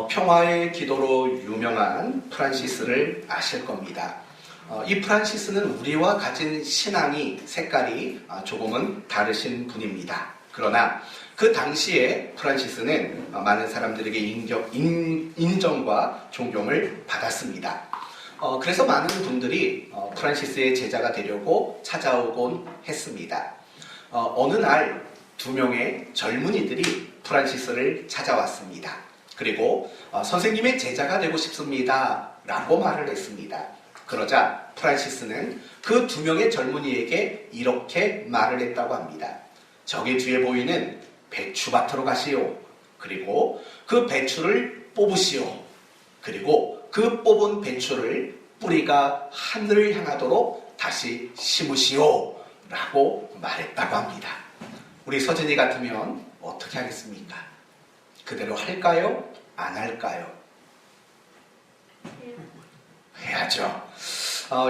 평화의 기도로 유명한 프란시스를 아실 겁니다. 이 프란시스는 우리와 가진 신앙이 색깔이 조금은 다르신 분입니다. 그러나 그 당시에 프란시스는 많은 사람들에게 인정과 존경을 받았습니다. 그래서 많은 분들이 프란시스의 제자가 되려고 찾아오곤 했습니다. 어느 날 2명의 젊은이들이 프란시스를 찾아왔습니다. 그리고 선생님의 제자가 되고 싶습니다 라고 말을 했습니다. 그러자 프란시스는 그 2명의 젊은이에게 이렇게 말을 했다고 합니다. 저기 뒤에 보이는 배추밭으로 가시오. 그리고 그 배추를 뽑으시오. 그리고 그 뽑은 배추를 뿌리가 하늘을 향하도록 다시 심으시오 라고 말했다고 합니다. 우리 서진이 같으면 어떻게 하겠습니까? 그대로 할까요? 안 할까요? 해야죠.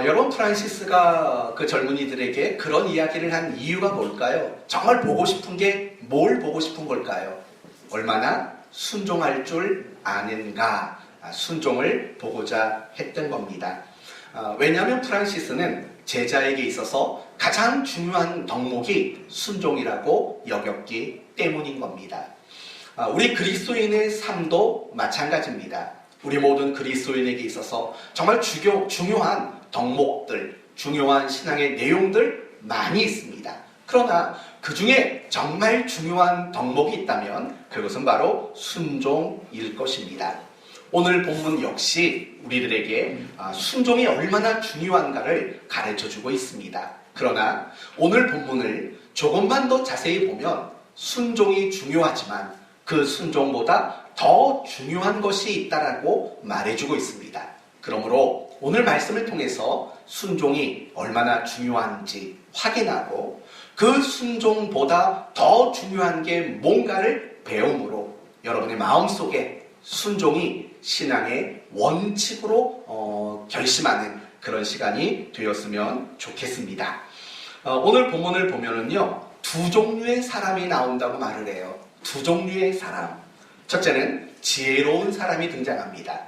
여러분, 프란시스가 그 젊은이들에게 그런 이야기를 한 이유가 뭘까요? 정말 보고 싶은 게 뭘 보고 싶은 걸까요? 얼마나 순종할 줄 아는가, 순종을 보고자 했던 겁니다. 왜냐하면 프란시스는 제자에게 있어서 가장 중요한 덕목이 순종이라고 여겼기 때문인 겁니다. 우리 그리스도인의 삶도 마찬가지입니다. 우리 모든 그리스도인에게 있어서 정말 중요한 덕목들, 중요한 신앙의 내용들 많이 있습니다. 그러나 그 중에 정말 중요한 덕목이 있다면 그것은 바로 순종일 것입니다. 오늘 본문 역시 우리들에게 순종이 얼마나 중요한가를 가르쳐주고 있습니다. 그러나 오늘 본문을 조금만 더 자세히 보면 순종이 중요하지만 그 순종보다 더 중요한 것이 있다라고 말해주고 있습니다. 그러므로 오늘 말씀을 통해서 순종이 얼마나 중요한지 확인하고 그 순종보다 더 중요한 게 뭔가를 배움으로 여러분의 마음속에 순종이 신앙의 원칙으로 결심하는 그런 시간이 되었으면 좋겠습니다. 오늘 본문을 보면은요, 2 종류의 사람이 나온다고 말을 해요. 2 종류의 사람. 첫째는 지혜로운 사람이 등장합니다.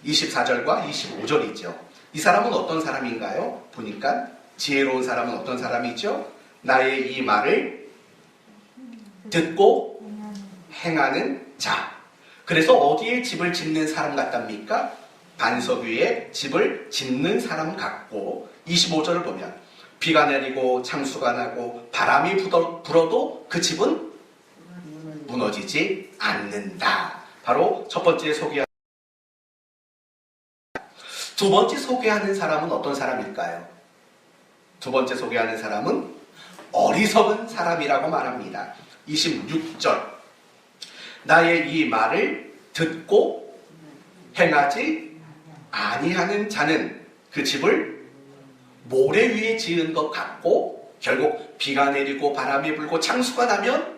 24절과 25절이죠. 이 사람은 어떤 사람인가요? 보니까 지혜로운 사람은 어떤 사람이죠? 나의 이 말을 듣고 행하는 자. 그래서 어디에 집을 짓는 사람 같답니까? 반석 위에 집을 짓는 사람 같고, 25절을 보면 비가 내리고 창수가 나고 바람이 불어도 그 집은 무너지지 않는다. 바로 첫 번째 소개하는. 두 번째 소개하는 사람은 어떤 사람일까요? 두 번째 소개하는 사람은 어리석은 사람이라고 말합니다. 26절. 나의 이 말을 듣고 행하지 아니하는 자는 그 집을 모래 위에 지은 것 같고, 결국 비가 내리고 바람이 불고 창수가 나면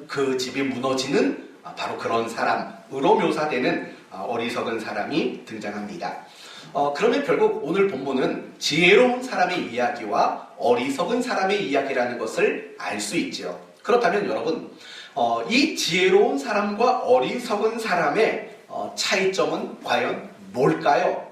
그 집이 무너지는 바로 그런 사람으로 묘사되는 어리석은 사람이 등장합니다. 그러면 결국 오늘 본문은 지혜로운 사람의 이야기와 어리석은 사람의 이야기라는 것을 알 수 있죠. 그렇다면 여러분, 이 지혜로운 사람과 어리석은 사람의 차이점은 과연 뭘까요?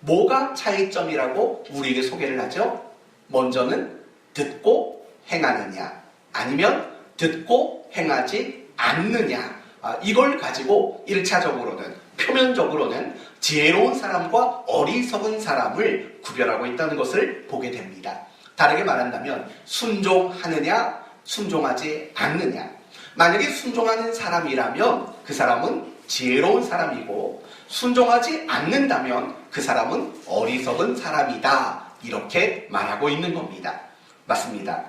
뭐가 차이점이라고 우리에게 소개를 하죠? 먼저는 듣고 행하느냐, 아니면 듣고 행하지 않느냐, 이걸 가지고 1차적으로는, 표면적으로는 지혜로운 사람과 어리석은 사람을 구별하고 있다는 것을 보게 됩니다. 다르게 말한다면 순종하느냐, 순종하지 않느냐. 만약에 순종하는 사람이라면 그 사람은 지혜로운 사람이고, 순종하지 않는다면 그 사람은 어리석은 사람이다. 이렇게 말하고 있는 겁니다. 맞습니다.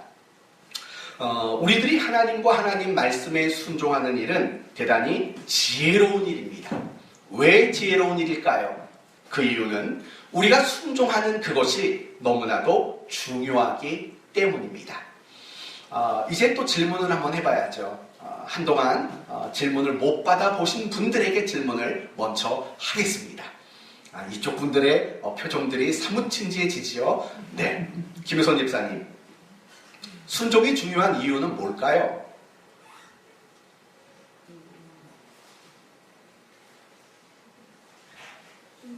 우리들이 하나님과 하나님 말씀에 순종하는 일은 대단히 지혜로운 일입니다. 왜 지혜로운 일일까요? 그 이유는 우리가 순종하는 그것이 너무나도 중요하기 때문입니다. 이제 또 질문을 한번 해봐야죠. 한동안 질문을 못 받아보신 분들에게 질문을 먼저 하겠습니다. 이쪽 분들의 표정들이 사뭇 진지해지지요. 네, 김효선 집사님, 순종이 중요한 이유는 뭘까요?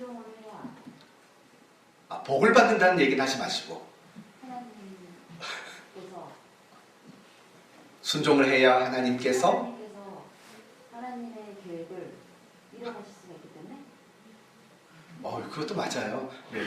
순종을 해야 복을 받는다는 얘기는 하지 마시고 하나님께서 순종을 해야 하나님께서 하나님의 계획을 이뤄가실 수가 있기 때문에 그것도 맞아요. 네.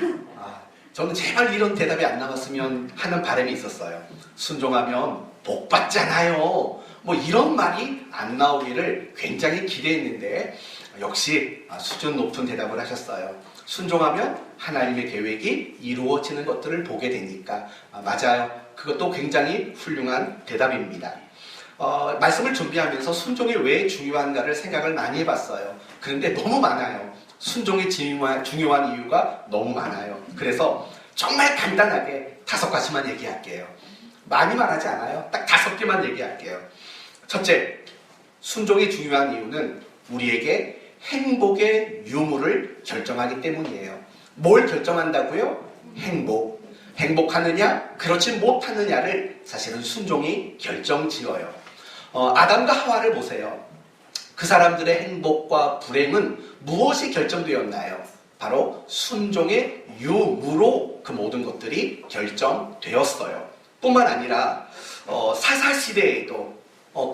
저는 제발 이런 대답이 안 나왔으면 하는 바람이 있었어요. 순종하면 복 받잖아요. 뭐 이런 말이 안 나오기를 굉장히 기대했는데 역시 수준 높은 대답을 하셨어요. 순종하면 하나님의 계획이 이루어지는 것들을 보게 되니까 맞아요. 그것도 굉장히 훌륭한 대답입니다. 말씀을 준비하면서 순종이 왜 중요한가를 생각을 많이 해봤어요. 그런데 너무 많아요. 순종이 중요한 이유가 너무 많아요. 그래서 정말 간단하게 5가지만 얘기할게요. 많이 말하지 않아요. 딱 5개만 얘기할게요. 첫째, 순종이 중요한 이유는 우리에게 행복의 유무를 결정하기 때문이에요. 뭘 결정한다고요? 행복. 행복하느냐, 그렇지 못하느냐를 사실은 순종이 결정지어요. 아담과 하와를 보세요. 그 사람들의 행복과 불행은 무엇이 결정되었나요? 바로 순종의 유무로 그 모든 것들이 결정되었어요. 뿐만 아니라 사사시대에도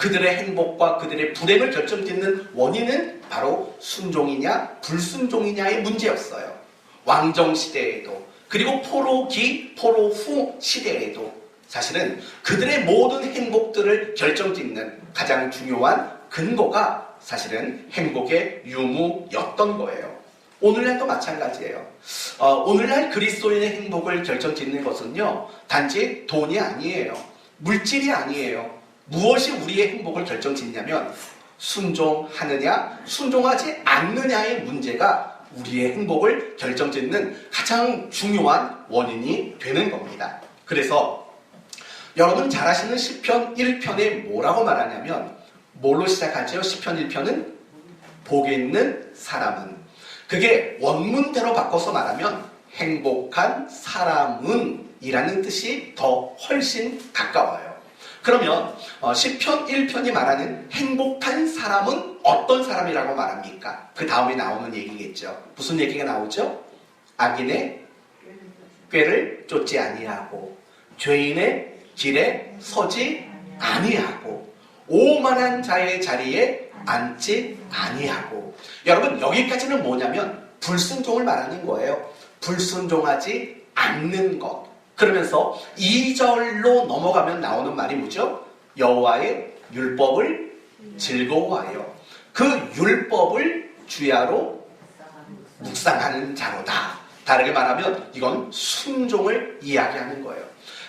그들의 행복과 그들의 불행을 결정짓는 원인은 바로 순종이냐 불순종이냐의 문제였어요. 왕정시대에도 그리고 포로기, 포로후 시대에도 사실은 그들의 모든 행복들을 결정짓는 가장 중요한 근거가 사실은 행복의 유무였던 거예요. 오늘날도 마찬가지예요. 오늘날 그리스도인의 행복을 결정짓는 것은요, 단지 돈이 아니에요. 물질이 아니에요. 무엇이 우리의 행복을 결정짓냐면 순종하느냐, 순종하지 않느냐의 문제가 우리의 행복을 결정짓는 가장 중요한 원인이 되는 겁니다. 그래서 여러분 잘 아시는 시편 1편에 뭐라고 말하냐면 뭘로 시작하죠? 시편 1편은 복이 있는 사람은, 그게 원문대로 바꿔서 말하면 행복한 사람은 이라는 뜻이 더 훨씬 가까워요. 그러면 시편 1편이 말하는 행복한 사람은 어떤 사람이라고 말합니까? 그 다음에 나오는 얘기겠죠. 무슨 얘기가 나오죠? 악인의 꾀를 쫓지 아니하고 죄인의 길에 서지 아니하고 오만한 자의 자리에 앉지 아니하고. 여러분 여기까지는 뭐냐면 불순종을 말하는 거예요. 불순종하지 않는 것. 그러면서 2절로 넘어가면 나오는 말이 뭐죠? 여호와의 율법을 즐거워하여 그 율법을 주야로 묵상하는 자로다. 다르게 말하면 이건 순종을 이야기하는 거예요.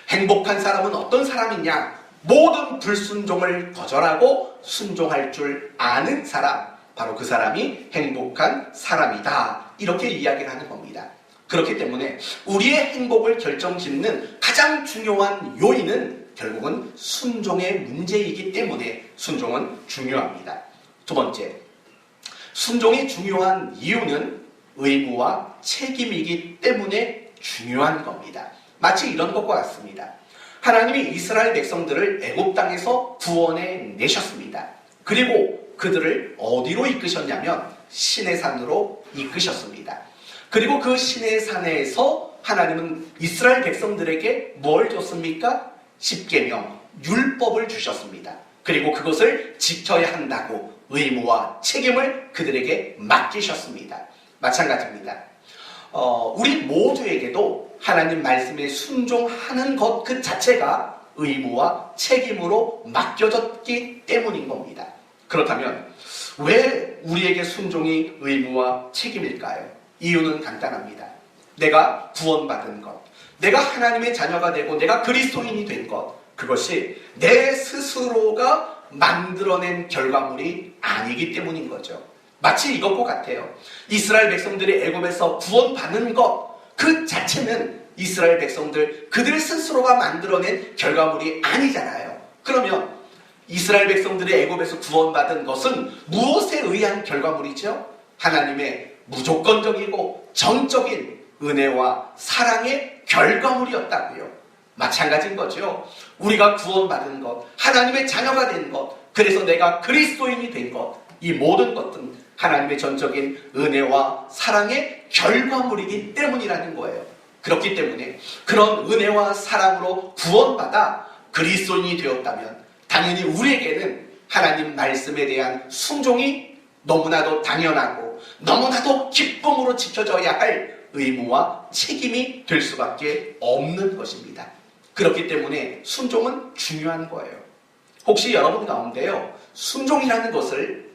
행복한 사람은 어떤 사람이냐? 모든 불순종을 거절하고 순종할 줄 아는 사람, 바로 그 사람이 행복한 사람이다. 이렇게 이야기를 하는 겁니다. 그렇기 때문에 우리의 행복을 결정짓는 가장 중요한 요인은 결국은 순종의 문제이기 때문에 순종은 중요합니다. 두 번째, 순종이 중요한 이유는 의무와 책임이기 때문에 중요한 겁니다. 마치 이런 것과 같습니다. 하나님이 이스라엘 백성들을 애굽 땅에서 구원해 내셨습니다. 그리고 그들을 어디로 이끄셨냐면 시내산으로 이끄셨습니다. 그리고 그 시내산에서 하나님은 이스라엘 백성들에게 뭘 줬습니까? 십계명, 율법을 주셨습니다. 그리고 그것을 지켜야 한다고 의무와 책임을 그들에게 맡기셨습니다. 마찬가지입니다. 우리 모두에게도 하나님 말씀에 순종하는 것 그 자체가 의무와 책임으로 맡겨졌기 때문인 겁니다. 그렇다면 왜 우리에게 순종이 의무와 책임일까요? 이유는 간단합니다. 내가 구원받은 것, 내가 하나님의 자녀가 되고 내가 그리스도인이 된 것, 그것이 내 스스로가 만들어낸 결과물이 아니기 때문인 거죠. 마치 이것과 같아요. 이스라엘 백성들이 애굽에서 구원받는 것 그 자체는 이스라엘 백성들 그들 스스로가 만들어낸 결과물이 아니잖아요. 그러면 이스라엘 백성들이 애굽에서 구원받은 것은 무엇에 의한 결과물이죠? 하나님의 무조건적이고 전적인 은혜와 사랑의 결과물이었다고요. 마찬가지인 거죠. 우리가 구원받은 것, 하나님의 자녀가 된 것, 그래서 내가 그리스도인이 된 것, 이 모든 것은 하나님의 전적인 은혜와 사랑의 결과물이기 때문이라는 거예요. 그렇기 때문에 그런 은혜와 사랑으로 구원받아 그리스도인이 되었다면 당연히 우리에게는 하나님 말씀에 대한 순종이 너무나도 당연하고 너무나도 기쁨으로 지켜져야 할 의무와 책임이 될 수밖에 없는 것입니다. 그렇기 때문에 순종은 중요한 거예요. 혹시 여러분 가운데요, 순종이라는 것을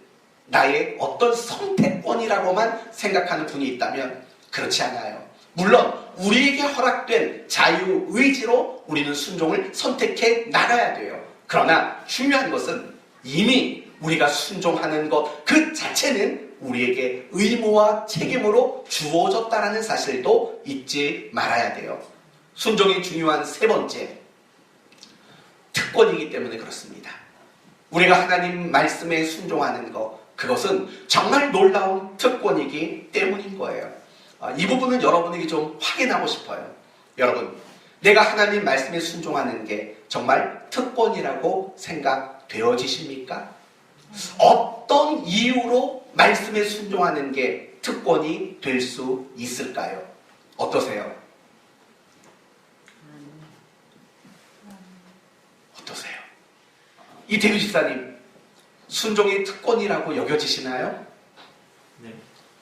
나의 어떤 선택권이라고만 생각하는 분이 있다면 그렇지 않아요. 물론 우리에게 허락된 자유의지로 우리는 순종을 선택해 나가야 돼요. 그러나 중요한 것은 이미 우리가 순종하는 것 그 자체는 우리에게 의무와 책임으로 주어졌다는 사실도 잊지 말아야 돼요. 순종이 중요한 세 번째, 특권이기 때문에 그렇습니다. 우리가 하나님 말씀에 순종하는 것, 그것은 정말 놀라운 특권이기 때문인 거예요. 이 부분은 여러분에게 좀 확인하고 싶어요. 여러분, 내가 하나님 말씀에 순종하는 게 정말 특권이라고 생각되어지십니까? 어떤 이유로 말씀에 순종하는 게 특권이 될 수 있을까요? 어떠세요? 어떠세요? 이태규 집사님, 순종이 특권이라고 여겨지시나요? 네.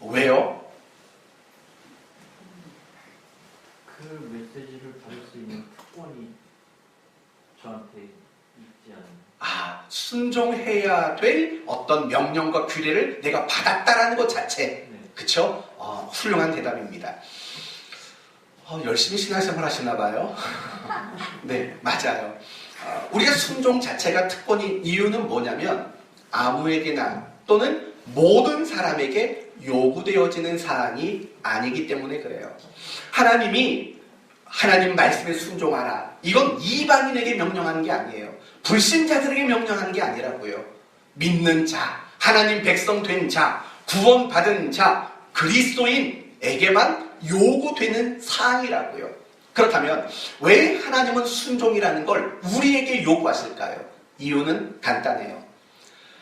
왜요? 그 메시지를 받을 수 있는 특권이 저한테 있지 않나요? 순종해야 될 어떤 명령과 규례를 내가 받았다라는 것 자체. 네. 그쵸? 훌륭한 대답입니다. 열심히 신앙생활 하시나 봐요. 네, 맞아요. 우리가 순종 자체가 특권인 이유는 뭐냐면 아무에게나 또는 모든 사람에게 요구되어지는 사항이 아니기 때문에 그래요. 하나님이 하나님 말씀에 순종하라. 이건 이방인에게 명령하는 게 아니에요. 불신자들에게 명령하는 게 아니라고요. 믿는 자, 하나님 백성 된 자, 구원받은 자, 그리스도인에게만 요구되는 사항이라고요. 그렇다면 왜 하나님은 순종이라는 걸 우리에게 요구하실까요? 이유는 간단해요.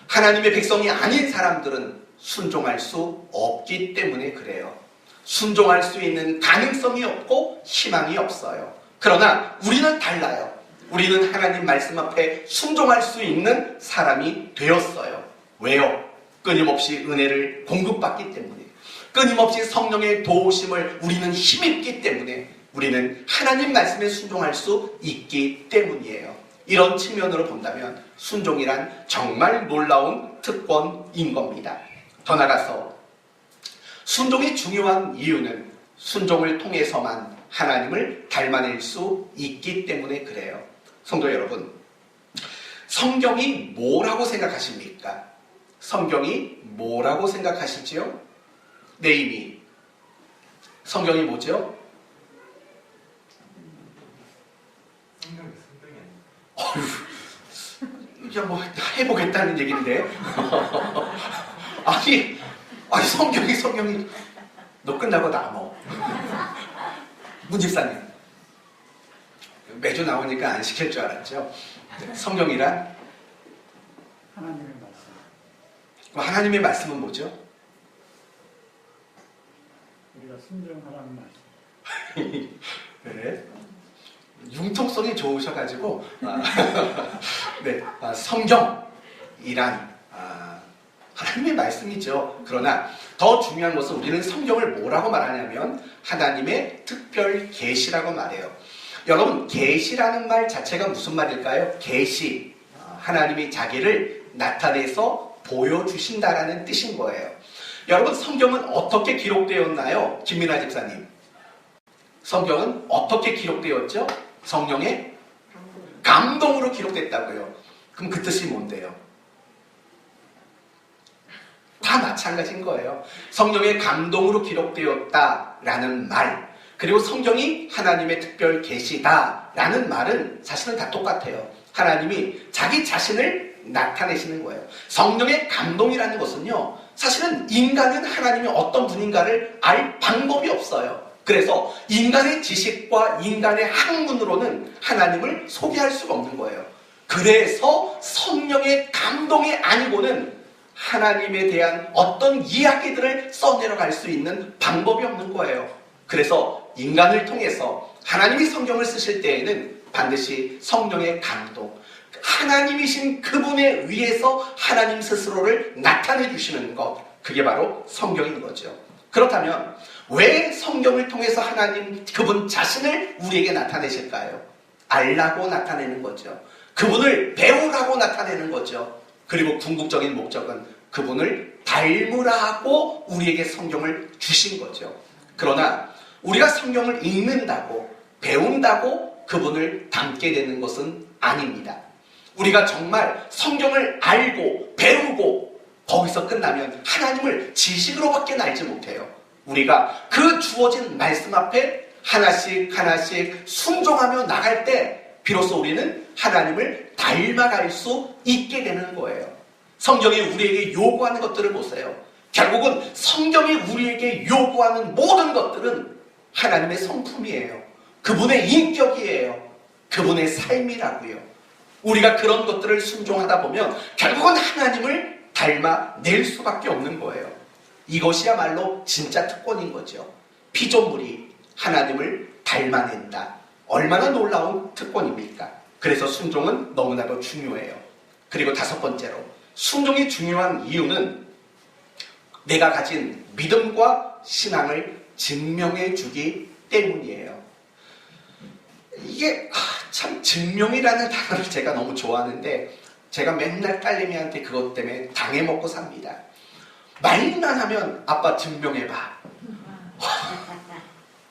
하나님의 백성이 아닌 사람들은 순종할 수 없기 때문에 그래요. 순종할 수 있는 가능성이 없고 희망이 없어요. 그러나 우리는 달라요. 우리는 하나님 말씀 앞에 순종할 수 있는 사람이 되었어요. 왜요? 끊임없이 은혜를 공급받기 때문에, 끊임없이 성령의 도우심을 우리는 힘입기 때문에, 우리는 하나님 말씀에 순종할 수 있기 때문이에요. 이런 측면으로 본다면 순종이란 정말 놀라운 특권인 겁니다. 더 나아가서 순종이 중요한 이유는 순종을 통해서만 하나님을 닮아낼 수 있기 때문에 그래요. 성도 여러분, 성경이 뭐라고 생각하십니까? 성경이 뭐라고 생각하시지요? 네이미, 성경이 뭐죠? 성경이 아니에요. 이제 뭐 해보겠다는 얘기인데. 아니 성경이 너 끝나고 남어. 문 집사님, 매주 나오니까 안 시킬 줄 알았죠? 성경이란? 하나님의 말씀. 그럼 하나님의 말씀은 뭐죠? 우리가 순종하라는 말씀. 네. 융통성이 좋으셔가지고 네, 성경이란 하나님의 말씀이죠. 그러나 더 중요한 것은 우리는 성경을 뭐라고 말하냐면 하나님의 특별 계시라고 말해요. 여러분, 계시라는 말 자체가 무슨 말일까요? 계시, 하나님이 자기를 나타내서 보여주신다라는 뜻인 거예요. 여러분, 성경은 어떻게 기록되었나요? 김민아 집사님, 성경은 어떻게 기록되었죠? 성령의 감동으로 기록됐다고요. 그럼 그 뜻이 뭔데요? 다 마찬가지인 거예요. 성령의 감동으로 기록되었다라는 말, 그리고 성경이 하나님의 특별 계시다라는 말은 사실은 다 똑같아요. 하나님이 자기 자신을 나타내시는 거예요. 성령의 감동이라는 것은요, 사실은 인간은 하나님이 어떤 분인가를 알 방법이 없어요. 그래서 인간의 지식과 인간의 학문으로는 하나님을 소개할 수가 없는 거예요. 그래서 성령의 감동이 아니고는 하나님에 대한 어떤 이야기들을 써내려갈 수 있는 방법이 없는 거예요. 그래서 인간을 통해서 하나님이 성경을 쓰실 때에는 반드시 성령의 감동, 하나님이신 그분에 의해서 하나님 스스로를 나타내 주시는 것, 그게 바로 성경인 거죠. 그렇다면 왜 성경을 통해서 하나님 그분 자신을 우리에게 나타내실까요? 알라고 나타내는 거죠. 그분을 배우라고 나타내는 거죠. 그리고 궁극적인 목적은 그분을 닮으라고 우리에게 성경을 주신 거죠. 그러나 우리가 성경을 읽는다고, 배운다고 그분을 닮게 되는 것은 아닙니다. 우리가 정말 성경을 알고 배우고 거기서 끝나면 하나님을 지식으로밖에 알지 못해요. 우리가 그 주어진 말씀 앞에 하나씩 하나씩 순종하며 나갈 때 비로소 우리는 하나님을 닮아갈 수 있게 되는 거예요. 성경이 우리에게 요구하는 것들을 보세요. 결국은 성경이 우리에게 요구하는 모든 것들은 하나님의 성품이에요. 그분의 인격이에요. 그분의 삶이라고요. 우리가 그런 것들을 순종하다 보면 결국은 하나님을 닮아낼 수밖에 없는 거예요. 이것이야말로 진짜 특권인 거죠. 피조물이 하나님을 닮아낸다. 얼마나 놀라운 특권입니까? 그래서 순종은 너무나도 중요해요. 그리고 다섯 번째로, 순종이 중요한 이유는 내가 가진 믿음과 신앙을 증명해 주기 때문이에요. 이게 참 증명이라는 단어를 제가 너무 좋아하는데 제가 맨날 딸내미한테 그것 때문에 당해먹고 삽니다. 말만 하면 아빠 증명해봐.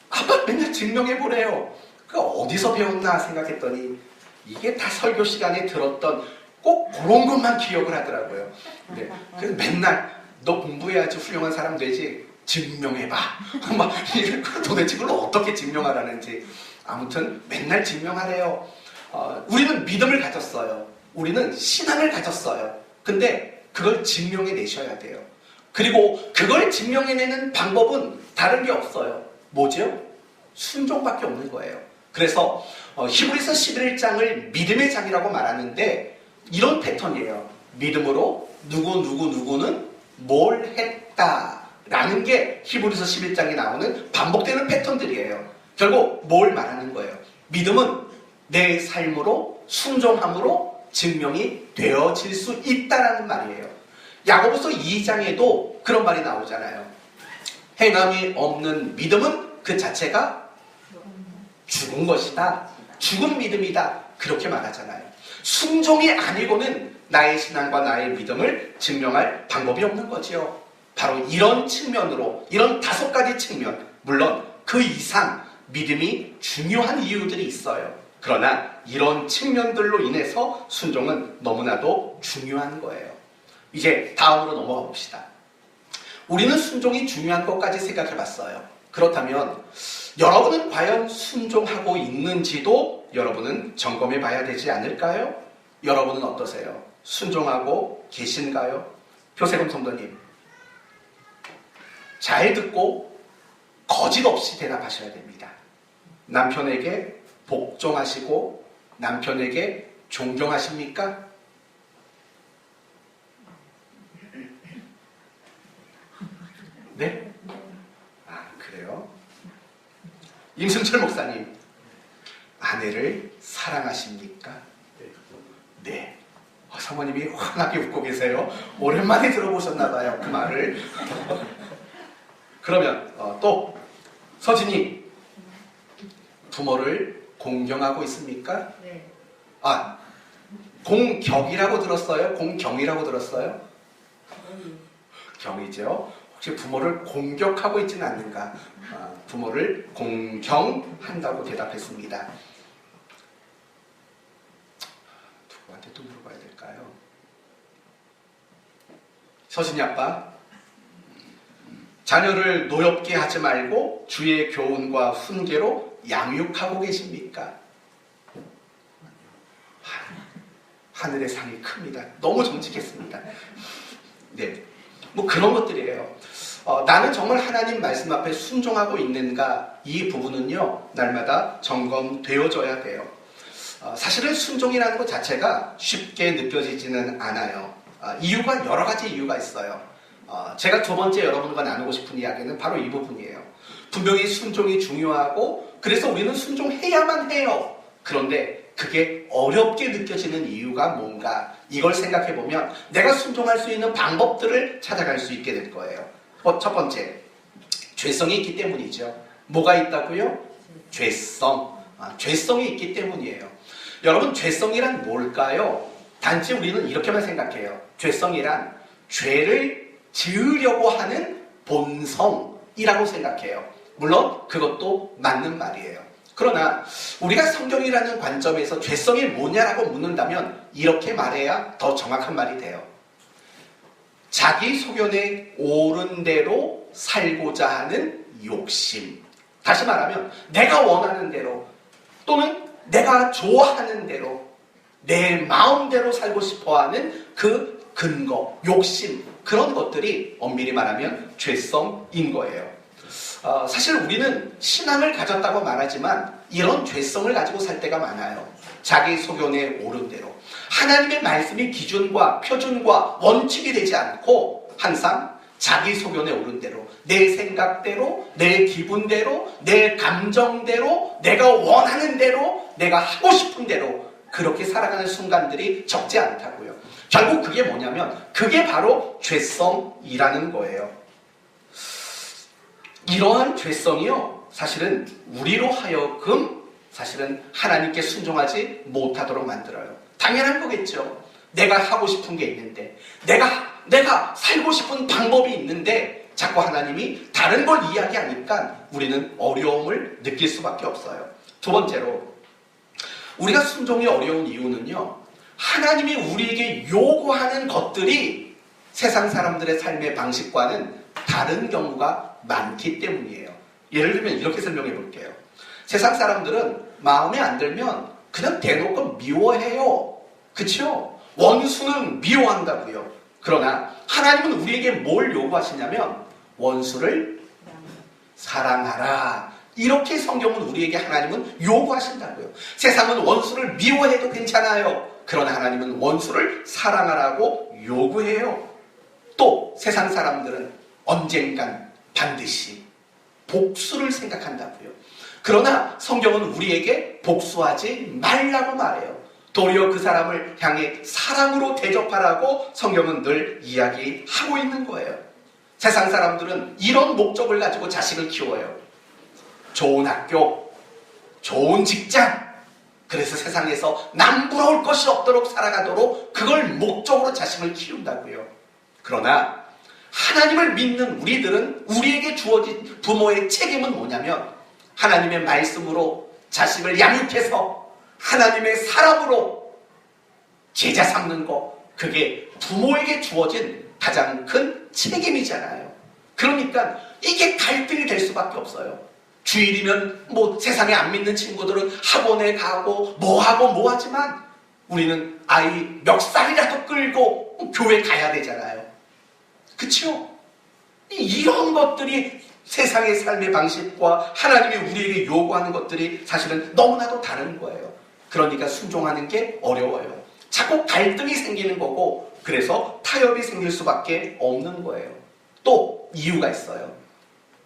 아빠 맨날 증명해보래요. 그 어디서 배웠나 생각했더니 이게 다 설교 시간에 들었던 꼭 그런 것만 기억을 하더라고요. 네. 그래서 맨날 너 공부해야지 훌륭한 사람 되지, 증명해봐. 막 도대체 그걸 어떻게 증명하라는지. 아무튼 맨날 증명하래요. 우리는 믿음을 가졌어요. 우리는 신앙을 가졌어요. 근데 그걸 증명해 내셔야 돼요. 그리고 그걸 증명해내는 방법은 다른 게 없어요. 뭐죠? 순종밖에 없는 거예요. 그래서 히브리서 11장을 믿음의 장이라고 말하는데 이런 패턴이에요. 믿음으로 누구는 뭘 했다라는 게 히브리서 11장에 나오는 반복되는 패턴들이에요. 결국 뭘 말하는 거예요? 믿음은 내 삶으로 순종함으로 증명이 되어질 수 있다라는 말이에요. 야고보서 2장에도 그런 말이 나오잖아요. 행함이 없는 믿음은 그 자체가 죽은 것이다. 죽은 믿음이다. 그렇게 말하잖아요. 순종이 아니고는 나의 신앙과 나의 믿음을 증명할 방법이 없는 거지요. 바로 이런 측면으로, 이런 다섯 가지 측면, 물론 그 이상 믿음이 중요한 이유들이 있어요. 그러나 이런 측면들로 인해서 순종은 너무나도 중요한 거예요. 이제 다음으로 넘어가 봅시다. 우리는 순종이 중요한 것까지 생각해 봤어요. 그렇다면 여러분은 과연 순종하고 있는지도 여러분은 점검해 봐야 되지 않을까요? 여러분은 어떠세요? 순종하고 계신가요? 표세금 성도님, 잘 듣고 거짓 없이 대답하셔야 됩니다. 남편에게 복종하시고 남편에게 존경하십니까? 네? 아, 그래요? 임승철 목사님, 아내를 사랑하십니까? 네. 사모님이 환하게 웃고 계세요. 오랜만에 들어보셨나봐요, 그 말을. 그러면 또 서진이, 부모를 공경하고 있습니까? 네. 아, 공격이라고 들었어요? 공경이라고 들었어요? 경이죠. 혹시 부모를 공격하고 있지는 않는가? 부모를 공경한다고 대답했습니다. 누구한테 또 물어봐야 될까요? 서진이 아빠, 자녀를 노엽게 하지 말고 주의 교훈과 훈계로 양육하고 계십니까? 하늘의 상이 큽니다. 너무 정직했습니다. 네, 뭐 그런 것들이에요. 나는 정말 하나님 말씀 앞에 순종하고 있는가? 이 부분은요, 날마다 점검되어져야 돼요. 사실은 순종이라는 것 자체가 쉽게 느껴지지는 않아요. 이유가 여러 가지 이유가 있어요. 제가 두 번째 여러분과 나누고 싶은 이야기는 바로 이 부분이에요. 분명히 순종이 중요하고 그래서 우리는 순종해야만 해요. 그런데 그게 어렵게 느껴지는 이유가 뭔가 이걸 생각해 보면 내가 순종할 수 있는 방법들을 찾아갈 수 있게 될 거예요. 첫 번째, 죄성이 있기 때문이죠. 뭐가 있다고요? 죄성. 죄성이 있기 때문이에요. 여러분, 죄성이란 뭘까요? 단지 우리는 이렇게만 생각해요. 죄성이란 죄를 지으려고 하는 본성이라고 생각해요. 물론 그것도 맞는 말이에요. 그러나 우리가 성경이라는 관점에서 죄성이 뭐냐라고 묻는다면 이렇게 말해야 더 정확한 말이 돼요. 자기 소견에 옳은 대로 살고자 하는 욕심. 다시 말하면 내가 원하는 대로 또는 내가 좋아하는 대로 내 마음대로 살고 싶어하는 그 근거, 욕심, 그런 것들이 엄밀히 말하면 죄성인 거예요. 사실 우리는 신앙을 가졌다고 말하지만 이런 죄성을 가지고 살 때가 많아요. 자기 소견에 옳은 대로. 하나님의 말씀이 기준과 표준과 원칙이 되지 않고 항상 자기 소견에 옳은 대로, 내 생각대로, 내 기분대로, 내 감정대로, 내가 원하는 대로, 내가 하고 싶은 대로 그렇게 살아가는 순간들이 적지 않다고요. 결국 그게 뭐냐면 그게 바로 죄성이라는 거예요. 이러한 죄성이요, 사실은 우리로 하여금 사실은 하나님께 순종하지 못하도록 만들어요. 당연한 거겠죠. 내가 하고 싶은 게 있는데, 내가 살고 싶은 방법이 있는데 자꾸 하나님이 다른 걸 이야기하니까 우리는 어려움을 느낄 수밖에 없어요. 두 번째로, 우리가 순종이 어려운 이유는요, 하나님이 우리에게 요구하는 것들이 세상 사람들의 삶의 방식과는 다른 경우가 많기 때문이에요. 예를 들면 이렇게 설명해 볼게요. 세상 사람들은 마음에 안 들면 그냥 대놓고 미워해요. 그렇죠? 원수는 미워한다고요. 그러나 하나님은 우리에게 뭘 요구하시냐면 원수를 사랑하라. 이렇게 성경은 우리에게 하나님은 요구하신다고요. 세상은 원수를 미워해도 괜찮아요. 그러나 하나님은 원수를 사랑하라고 요구해요. 또 세상 사람들은 언젠간 반드시 복수를 생각한다고요. 그러나 성경은 우리에게 복수하지 말라고 말해요. 도리어 그 사람을 향해 사랑으로 대접하라고 성경은 늘 이야기하고 있는 거예요. 세상 사람들은 이런 목적을 가지고 자식을 키워요. 좋은 학교, 좋은 직장, 그래서 세상에서 남부러울 것이 없도록 살아가도록 그걸 목적으로 자식을 키운다고요. 그러나 하나님을 믿는 우리들은 우리에게 주어진 부모의 책임은 뭐냐면 하나님의 말씀으로 자식을 양육해서 하나님의 사람으로 제자 삼는 거, 그게 부모에게 주어진 가장 큰 책임이잖아요. 그러니까 이게 갈등이 될 수밖에 없어요. 주일이면 뭐 세상에 안 믿는 친구들은 학원에 가고 뭐 하고 뭐 하지만 우리는 아이 멱살이라도 끌고 교회 가야 되잖아요. 그렇죠? 이런 것들이 세상의 삶의 방식과 하나님이 우리에게 요구하는 것들이 사실은 너무나도 다른 거예요. 그러니까 순종하는 게 어려워요. 자꾸 갈등이 생기는 거고 그래서 타협이 생길 수밖에 없는 거예요. 또 이유가 있어요.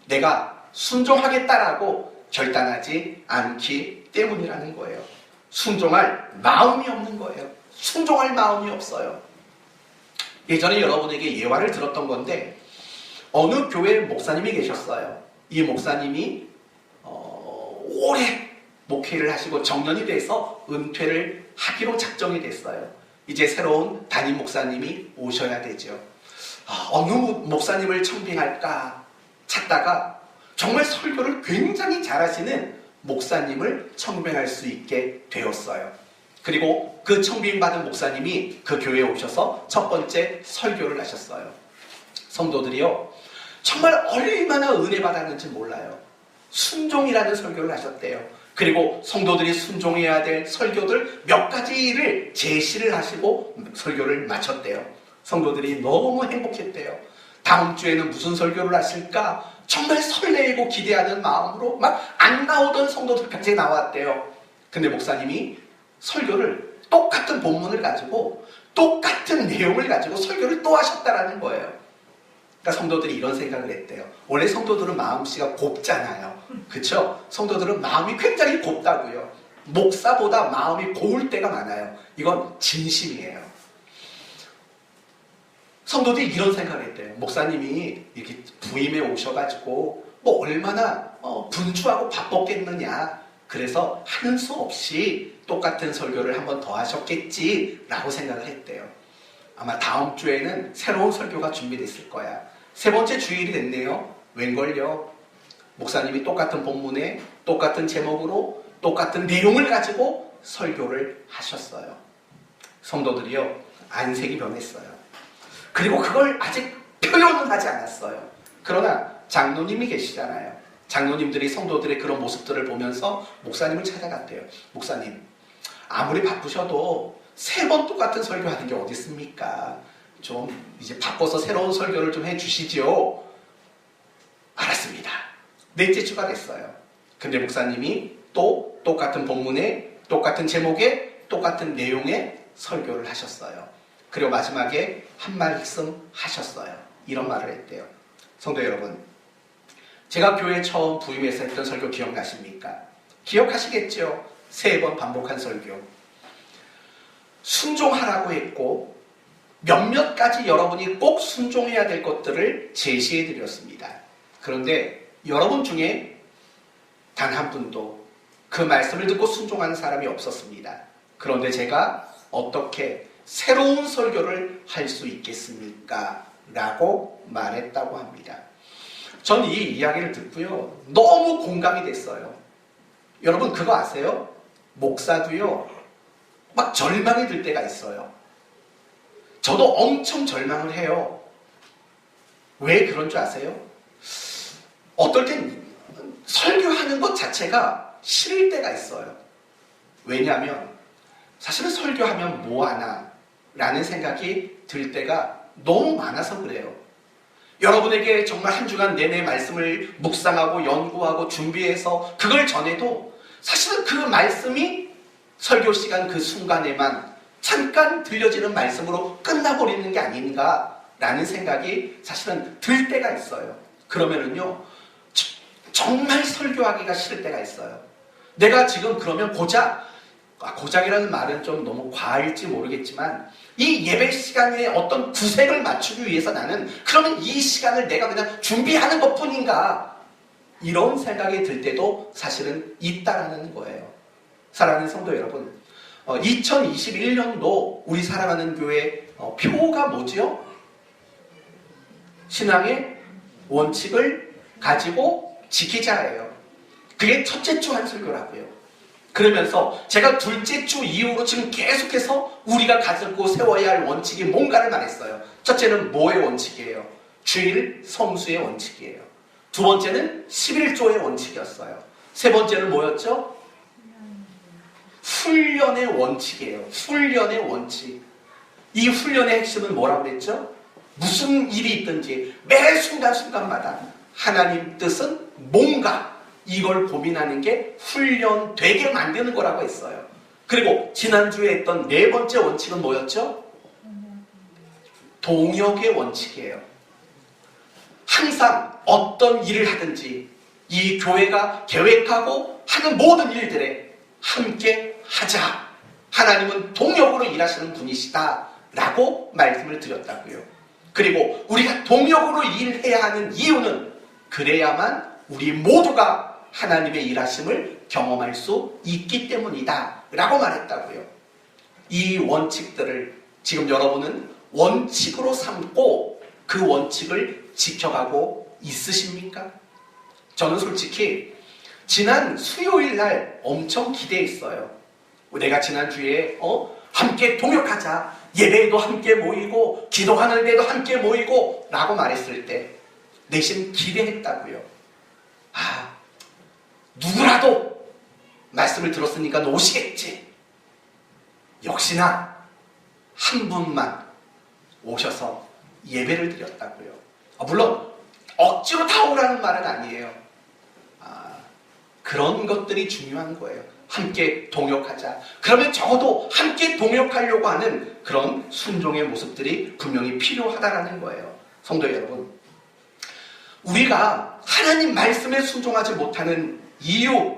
내가 순종하겠다라고 결단하지 않기 때문이라는 거예요. 순종할 마음이 없는 거예요. 순종할 마음이 없어요. 예전에 여러분에게 예화를 들었던 건데 어느 교회 목사님이 계셨어요. 이 목사님이 오래 목회를 하시고 정년이 돼서 은퇴를 하기로 작정이 됐어요. 이제 새로운 담임 목사님이 오셔야 되죠. 어느 목사님을 청빙할까 찾다가 정말 설교를 굉장히 잘하시는 목사님을 청빙할 수 있게 되었어요. 그리고 그 청빙받은 목사님이 그 교회에 오셔서 첫 번째 설교를 하셨어요. 성도들이요, 정말 얼마나 은혜 받았는지 몰라요. 순종이라는 설교를 하셨대요. 그리고 성도들이 순종해야 될 설교들 몇 가지를 제시를 하시고 설교를 마쳤대요. 성도들이 너무 행복했대요. 다음 주에는 무슨 설교를 하실까? 정말 설레이고 기대하는 마음으로 막 안 나오던 성도들까지 나왔대요. 근데 목사님이 설교를 똑같은 본문을 가지고 똑같은 내용을 가지고 설교를 또 하셨다라는 거예요. 그러니까 성도들이 이런 생각을 했대요. 원래 성도들은 마음씨가 곱잖아요. 그렇죠? 성도들은 마음이 굉장히 곱다고요. 목사보다 마음이 고울 때가 많아요. 이건 진심이에요. 성도들이 이런 생각을 했대요. 목사님이 이렇게 부임에 오셔가지고 뭐 얼마나 분주하고 바빴겠느냐. 그래서 하는 수 없이 똑같은 설교를 한 번 더 하셨겠지라고 생각을 했대요. 아마 다음 주에는 새로운 설교가 준비됐을 거야. 세 번째 주일이 됐네요. 웬걸요? 목사님이 똑같은 본문에 똑같은 제목으로 똑같은 내용을 가지고 설교를 하셨어요. 성도들이요, 안색이 변했어요. 그리고 그걸 아직 표현은 하지 않았어요. 그러나 장로님이 계시잖아요. 장로님들이 성도들의 그런 모습들을 보면서 목사님을 찾아갔대요. 목사님, 아무리 바쁘셔도 3번 똑같은 설교하는 게 어디 있습니까? 좀 이제 바꿔서 새로운 설교를 좀 해주시죠. 알았습니다. 넷째 주가 됐어요. 근데 목사님이 또 똑같은 본문에 똑같은 제목에 똑같은 내용의 설교를 하셨어요. 그리고 마지막에 한 말씀 하셨어요. 이런 말을 했대요. 성도 여러분, 제가 교회 처음 부임해서 했던 설교 기억나십니까? 기억하시겠죠? 3번 반복한 설교. 순종하라고 했고 몇몇 가지 여러분이 꼭 순종해야 될 것들을 제시해 드렸습니다. 그런데 여러분 중에 단 한 분도 그 말씀을 듣고 순종하는 사람이 없었습니다. 그런데 제가 어떻게 새로운 설교를 할 수 있겠습니까? 라고 말했다고 합니다. 전 이 이야기를 듣고요, 너무 공감이 됐어요. 여러분 그거 아세요? 목사도요, 막 절망이 들 때가 있어요. 저도 엄청 절망을 해요. 왜 그런 줄 아세요? 어떨 땐 설교하는 것 자체가 싫을 때가 있어요. 왜냐하면 사실은 설교하면 뭐하나 라는 생각이 들 때가 너무 많아서 그래요. 여러분에게 정말 한 주간 내내 말씀을 묵상하고 연구하고 준비해서 그걸 전해도 사실은 그 말씀이 설교 시간 그 순간에만 잠깐 들려지는 말씀으로 끝나버리는 게 아닌가라는 생각이 사실은 들 때가 있어요. 그러면은요, 정말 설교하기가 싫을 때가 있어요. 내가 지금 그러면 고작이라는 말은 좀 너무 과할지 모르겠지만 이 예배 시간에 어떤 구색을 맞추기 위해서 나는 그러면 이 시간을 내가 그냥 준비하는 것뿐인가, 이런 생각이 들 때도 사실은 있다라는 거예요. 사랑하는 성도 여러분, 2021년도 우리 사랑하는 교회 표가 뭐지요? 신앙의 원칙을 가지고 지키자예요. 그게 첫째 주 한 설교라고요. 그러면서 제가 둘째 주 이후로 지금 계속해서 우리가 가지고 세워야 할 원칙이 뭔가를 말했어요. 첫째는 뭐의 원칙이에요? 주일 성수의 원칙이에요. 두 번째는 11조의 원칙이었어요. 세 번째는 뭐였죠? 훈련의 원칙이에요. 훈련의 원칙. 이 훈련의 핵심은 뭐라고 그랬죠? 무슨 일이 있든지 매 순간순간마다 하나님 뜻은 뭔가, 이걸 고민하는 게 훈련되게 만드는 거라고 했어요. 그리고 지난주에 했던 4번째 원칙은 뭐였죠? 동역의 원칙이에요. 항상 어떤 일을 하든지 이 교회가 계획하고 하는 모든 일들에 함께 하자. 하나님은 동역으로 일하시는 분이시다 라고 말씀을 드렸다고요. 그리고 우리가 동역으로 일해야 하는 이유는 그래야만 우리 모두가 하나님의 일하심을 경험할 수 있기 때문이다 라고 말했다고요. 이 원칙들을 지금 여러분은 원칙으로 삼고 그 원칙을 지켜가고 있으십니까? 저는 솔직히 지난 수요일 날 엄청 기대했어요. 내가 지난주에 함께 동역하자, 예배에도 함께 모이고 기도하는 데도 함께 모이고 라고 말했을 때 내심 기대했다고요. 누구라도 말씀을 들었으니까 오시겠지. 역시나 한 분만 오셔서 예배를 드렸다고요. 물론 억지로 다 오라는 말은 아니에요. 그런 것들이 중요한 거예요. 함께 동역하자. 그러면 적어도 함께 동역하려고 하는 그런 순종의 모습들이 분명히 필요하다라는 거예요. 성도 여러분, 우리가 하나님 말씀에 순종하지 못하는 이유,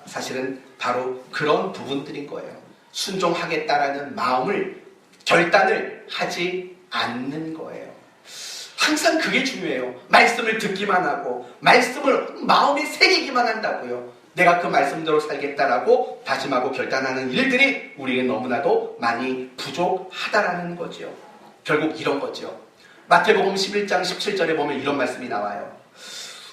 사실은 바로 그런 부분들인 거예요. 순종하겠다라는 마음을, 결단을 하지 않는 거예요. 항상 그게 중요해요. 말씀을 듣기만 하고 말씀을 마음에 새기기만 한다고요. 내가 그 말씀대로 살겠다라고 다짐하고 결단하는 일들이 우리에게 너무나도 많이 부족하다라는 거죠. 결국 이런 거죠. 마태복음 11장 17절에 보면 이런 말씀이 나와요.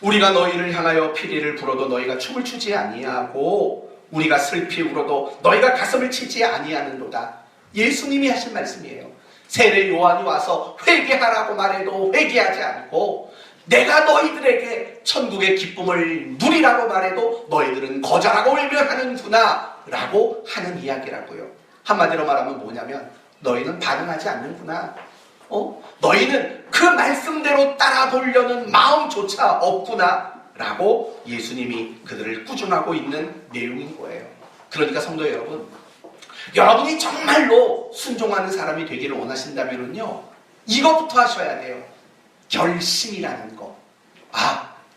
우리가 너희를 향하여 피리를 불어도 너희가 춤을 추지 아니하고 우리가 슬피 울어도 너희가 가슴을 치지 아니하는도다. 예수님이 하신 말씀이에요. 세례 요한이 와서 회개하라고 말해도 회개하지 않고, 내가 너희들에게 천국의 기쁨을 누리라고 말해도 너희들은 거절하고 외면하는구나 라고 하는 이야기라고요. 한마디로 말하면 뭐냐면, 너희는 반응하지 않는구나. 너희는 그 말씀대로 따라 보려는 마음조차 없구나 라고 예수님이 그들을 꾸중하고 있는 내용인 거예요. 그러니까 성도 여러분, 여러분이 정말로 순종하는 사람이 되기를 원하신다면요, 이것부터 하셔야 돼요. 결심이라는 거.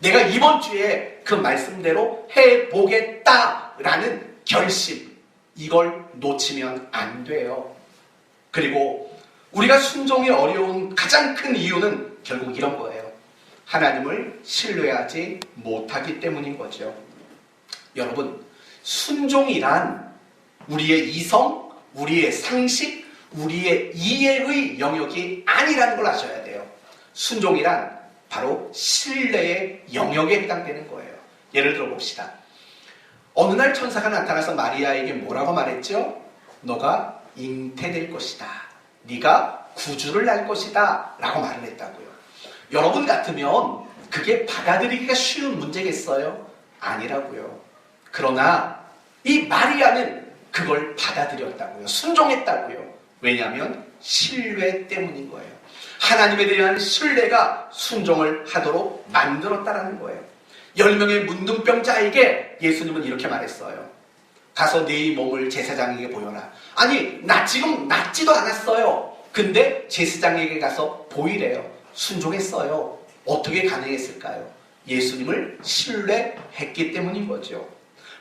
내가 이번 주에 그 말씀대로 해보겠다라는 결심, 이걸 놓치면 안 돼요. 그리고 우리가 순종이 어려운 가장 큰 이유는 결국 이런 거예요. 하나님을 신뢰하지 못하기 때문인 거죠. 여러분, 순종이란 우리의 이성, 우리의 상식, 우리의 이해의 영역이 아니라는 걸 아셔야 돼요. 순종이란 바로 신뢰의 영역에 해당되는 거예요. 예를 들어 봅시다. 어느 날 천사가 나타나서 마리아에게 뭐라고 말했죠? 너가 잉태될 것이다. 네가 구주를 낳을 것이다 라고 말을 했다고요. 여러분 같으면 그게 받아들이기가 쉬운 문제겠어요? 아니라고요. 그러나 이 마리아는 그걸 받아들였다고요. 순종했다고요. 왜냐하면 신뢰 때문인 거예요. 하나님에 대한 신뢰가 순종을 하도록 만들었다라는 거예요. 10명의 문둥병자에게 예수님은 이렇게 말했어요. 가서 네 몸을 제사장에게 보여라. 아니, 나 지금 낫지도 않았어요. 근데 제사장에게 가서 보이래요. 순종했어요. 어떻게 가능했을까요? 예수님을 신뢰했기 때문인 거죠.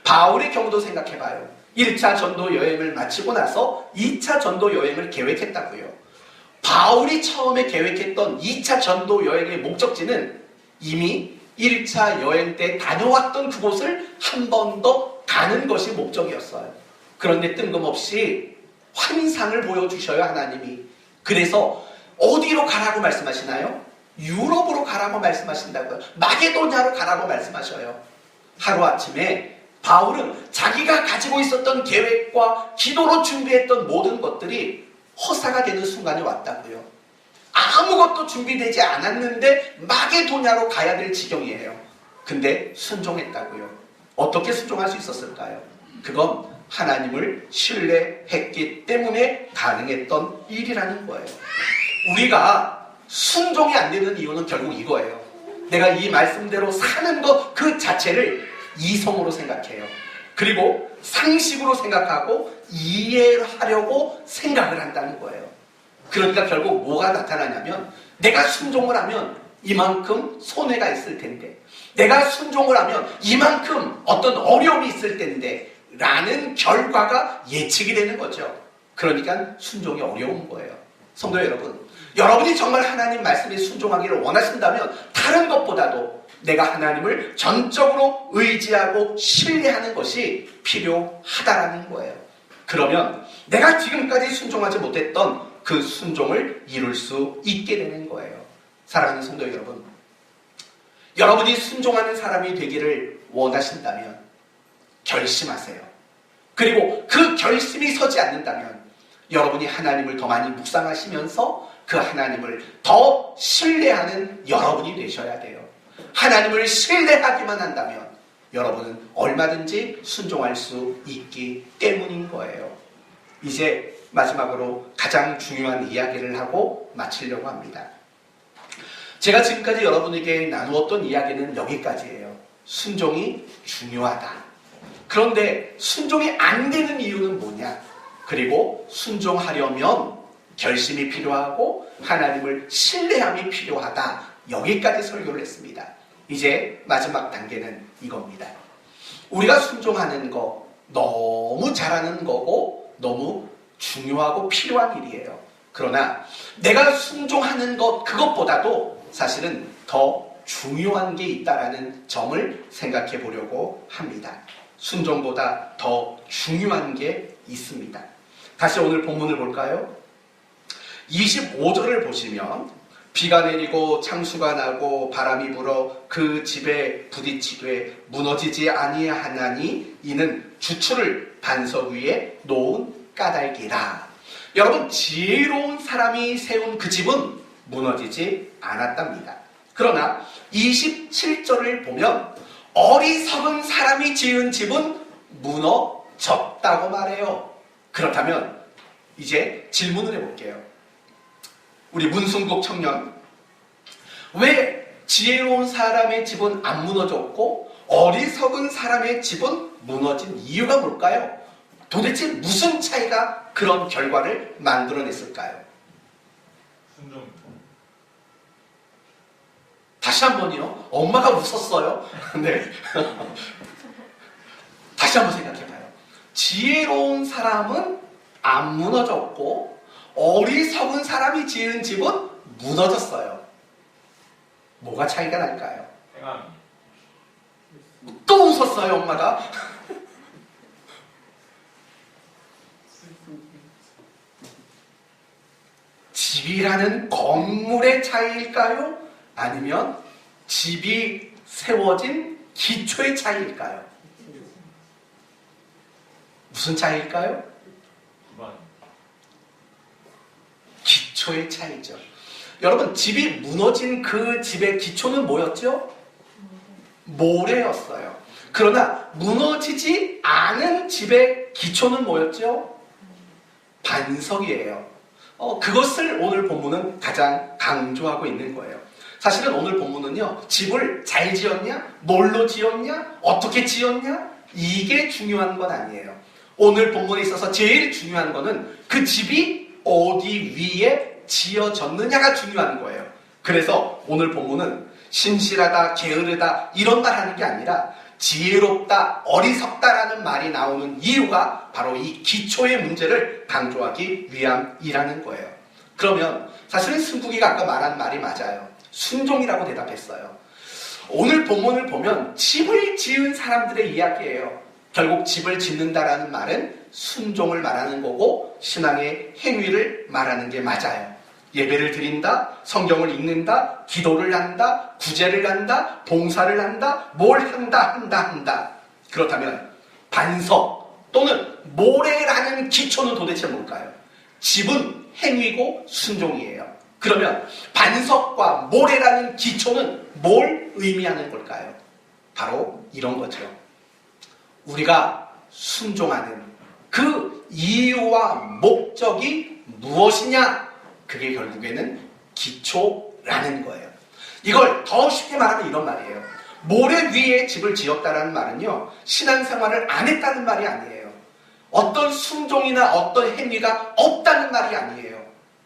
바울의 경우도 생각해봐요. 1차 전도 여행을 마치고 나서 2차 전도 여행을 계획했다고요. 바울이 처음에 계획했던 2차 전도 여행의 목적지는 이미 1차 여행 때 다녀왔던 그곳을 한 번 더 가는 것이 목적이었어요. 그런데 뜬금없이 환상을 보여주셔요, 하나님이. 그래서 어디로 가라고 말씀하시나요? 유럽으로 가라고 말씀하신다고요. 마게도냐로 가라고 말씀하셔요. 하루아침에 바울은 자기가 가지고 있었던 계획과 기도로 준비했던 모든 것들이 허사가 되는 순간이 왔다고요. 아무것도 준비되지 않았는데 마게도냐로 가야 될 지경이에요. 근데 순종했다고요. 어떻게 순종할 수 있었을까요? 그건 하나님을 신뢰했기 때문에 가능했던 일이라는 거예요. 우리가 순종이 안 되는 이유는 결국 이거예요. 내가 이 말씀대로 사는 것 그 자체를 이성으로 생각해요. 그리고 상식으로 생각하고 이해하려고 생각을 한다는 거예요. 그러니까 결국 뭐가 나타나냐면, 내가 순종을 하면 이만큼 손해가 있을 텐데, 내가 순종을 하면 이만큼 어떤 어려움이 있을 텐데 라는 결과가 예측이 되는 거죠. 그러니까 순종이 어려운 거예요. 성도 여러분, 여러분이 정말 하나님 말씀에 순종하기를 원하신다면 다른 것보다도 내가 하나님을 전적으로 의지하고 신뢰하는 것이 필요하다라는 거예요. 그러면 내가 지금까지 순종하지 못했던 그 순종을 이룰 수 있게 되는 거예요. 사랑하는 성도 여러분, 여러분이 순종하는 사람이 되기를 원하신다면 결심하세요. 그리고 그 결심이 서지 않는다면 여러분이 하나님을 더 많이 묵상하시면서 그 하나님을 더 신뢰하는 여러분이 되셔야 돼요. 하나님을 신뢰하기만 한다면 여러분은 얼마든지 순종할 수 있기 때문인 거예요. 이제 마지막으로 가장 중요한 이야기를 하고 마치려고 합니다. 제가 지금까지 여러분에게 나누었던 이야기는 여기까지예요. 순종이 중요하다. 그런데 순종이 안 되는 이유는 뭐냐? 그리고 순종하려면 결심이 필요하고 하나님을 신뢰함이 필요하다. 여기까지 설교를 했습니다. 이제 마지막 단계는 이겁니다. 우리가 순종하는 거 너무 잘하는 거고 너무 중요하고 필요한 일이에요. 그러나 내가 순종하는 것 그것보다도 사실은 더 중요한 게 있다라는 점을 생각해 보려고 합니다. 순종보다 더 중요한 게 있습니다. 다시 오늘 본문을 볼까요? 25절을 보시면 비가 내리고 창수가 나고 바람이 불어 그 집에 부딪히되 무너지지 아니하나니 이는 주추를 반석 위에 놓은 까닭이라. 여러분, 지혜로운 사람이 세운 그 집은 무너지지 않았답니다. 그러나 27절을 보면 어리석은 사람이 지은 집은 무너졌다고 말해요. 그렇다면 이제 질문을 해볼게요. 우리 문순국 청년, 왜 지혜로운 사람의 집은 안 무너졌고 어리석은 사람의 집은 무너진 이유가 뭘까요? 도대체 무슨 차이가 그런 결과를 만들어냈을까요? 순종. 다시 한 번요. 엄마가 웃었어요. 네. 다시 한번 생각해봐요. 지혜로운 사람은 안 무너졌고 어리석은 사람이 지은 집은 무너졌어요. 뭐가 차이가 날까요? 행함이. 또 웃었어요, 엄마가. 집이라는 건물의 차이일까요? 아니면 집이 세워진 기초의 차이일까요? 무슨 차이일까요? 기반. 기초의 차이죠. 여러분, 집이 무너진 그 집의 기초는 뭐였죠? 모래였어요. 그러나 무너지지 않은 집의 기초는 뭐였죠? 반석이에요. 그것을 오늘 본문은 가장 강조하고 있는 거예요. 사실은 오늘 본문은요, 집을 잘 지었냐, 뭘로 지었냐, 어떻게 지었냐, 이게 중요한 건 아니에요. 오늘 본문에 있어서 제일 중요한 거는 그 집이 어디 위에 지어졌느냐가 중요한 거예요. 그래서 오늘 본문은 신실하다, 게으르다 이런 말 하는 게 아니라 지혜롭다, 어리석다라는 말이 나오는 이유가 바로 이 기초의 문제를 강조하기 위함이라는 거예요. 그러면 사실은 승국이가 아까 말한 말이 맞아요. 순종이라고 대답했어요. 오늘 본문을 보면 집을 지은 사람들의 이야기예요. 결국 집을 짓는다라는 말은 순종을 말하는 거고 신앙의 행위를 말하는 게 맞아요. 예배를 드린다, 성경을 읽는다, 기도를 한다, 구제를 한다, 봉사를 한다, 뭘 한다. 그렇다면 반석 또는 모래라는 기초는 도대체 뭘까요? 집은 행위고 순종이에요. 그러면 반석과 모래라는 기초는 뭘 의미하는 걸까요? 바로 이런 거죠. 우리가 순종하는 그 이유와 목적이 무엇이냐? 그게 결국에는 기초라는 거예요. 이걸 더 쉽게 말하면 이런 말이에요. 모래 위에 집을 지었다는 말은요, 신앙생활을 안 했다는 말이 아니에요. 어떤 순종이나 어떤 행위가 없다는 말이 아니에요.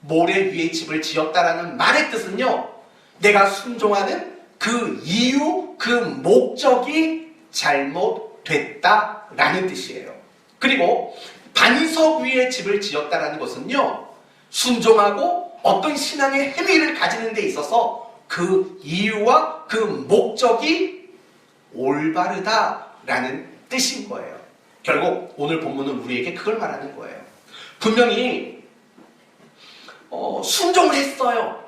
모래 위에 집을 지었다라는 말의 뜻은요, 내가 순종하는 그 이유, 그 목적이 잘못됐다라는 뜻이에요. 그리고 반석 위에 집을 지었다라는 것은요, 순종하고 어떤 신앙의 행위를 가지는 데 있어서 그 이유와 그 목적이 올바르다라는 뜻인 거예요. 결국 오늘 본문은 우리에게 그걸 말하는 거예요. 분명히 순종을 했어요.